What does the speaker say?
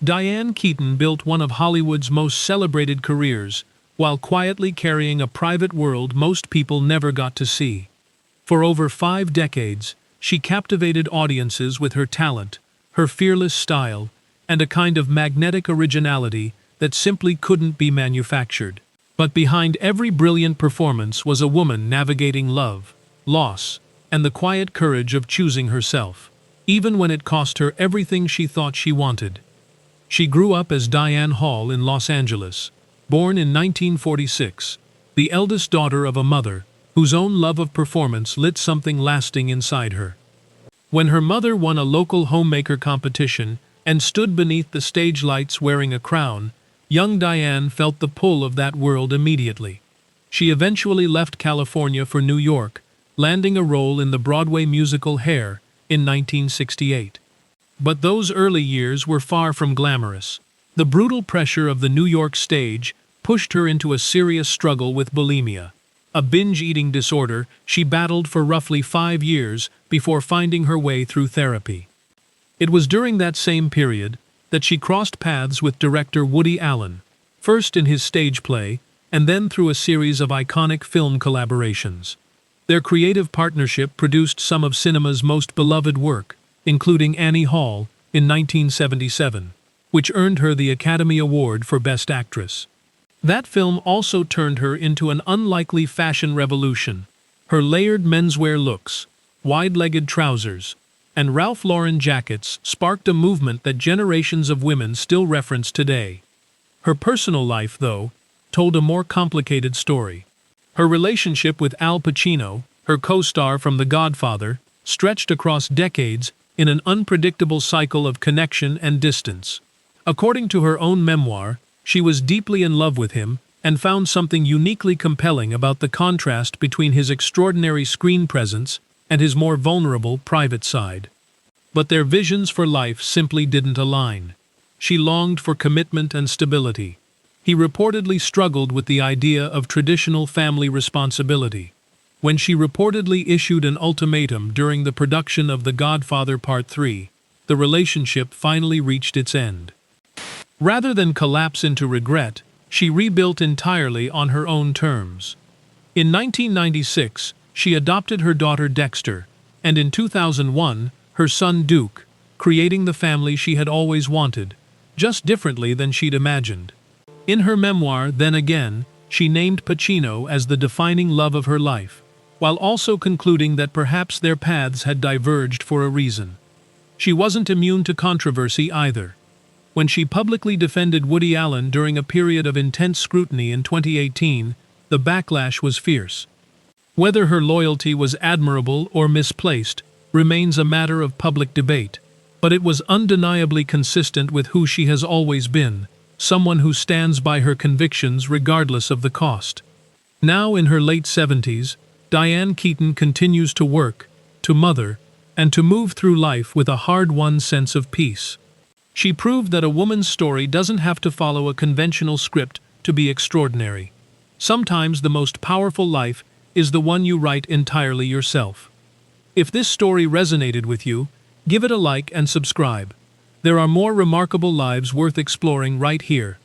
Diane Keaton built one of Hollywood's most celebrated careers, while quietly carrying a private world most people never got to see. For over 5 decades, she captivated audiences with her talent, her fearless style, and a kind of magnetic originality that simply couldn't be manufactured. But behind every brilliant performance was a woman navigating love, loss, and the quiet courage of choosing herself, even when it cost her everything she thought she wanted. She grew up as Diane Hall in Los Angeles, born in 1946, the eldest daughter of a mother whose own love of performance lit something lasting inside her. When her mother won a local homemaker competition and stood beneath the stage lights wearing a crown, young Diane felt the pull of that world immediately. She eventually left California for New York, landing a role in the Broadway musical Hair in 1968. But those early years were far from glamorous. The brutal pressure of the New York stage pushed her into a serious struggle with bulimia, a binge-eating disorder she battled for roughly 5 years before finding her way through therapy. It was during that same period that she crossed paths with director Woody Allen, first in his stage play and then through a series of iconic film collaborations. Their creative partnership produced some of cinema's most beloved work, including Annie Hall in 1977, which earned her the Academy Award for Best Actress. That film also turned her into an unlikely fashion revolution. Her layered menswear looks, wide-legged trousers, and Ralph Lauren jackets sparked a movement that generations of women still reference today. Her personal life, though, told a more complicated story. Her relationship with Al Pacino, her co-star from The Godfather, stretched across decades in an unpredictable cycle of connection and distance. According to her own memoir, she was deeply in love with him and found something uniquely compelling about the contrast between his extraordinary screen presence and his more vulnerable private side. But their visions for life simply didn't align. She longed for commitment and stability. He reportedly struggled with the idea of traditional family responsibility. When she reportedly issued an ultimatum during the production of The Godfather Part 3, the relationship finally reached its end. Rather than collapse into regret, she rebuilt entirely on her own terms. In 1996, she adopted her daughter Dexter, and in 2001, her son Duke, creating the family she had always wanted, just differently than she'd imagined. In her memoir, Then Again, she named Pacino as the defining love of her life, while also concluding that perhaps their paths had diverged for a reason. She wasn't immune to controversy either. When she publicly defended Woody Allen during a period of intense scrutiny in 2018, the backlash was fierce. Whether her loyalty was admirable or misplaced remains a matter of public debate, but it was undeniably consistent with who she has always been, someone who stands by her convictions regardless of the cost. Now in her late 70s, Diane Keaton continues to work, to mother, and to move through life with a hard-won sense of peace. She proved that a woman's story doesn't have to follow a conventional script to be extraordinary. Sometimes the most powerful life is the one you write entirely yourself. If this story resonated with you, give it a like and subscribe. There are more remarkable lives worth exploring right here.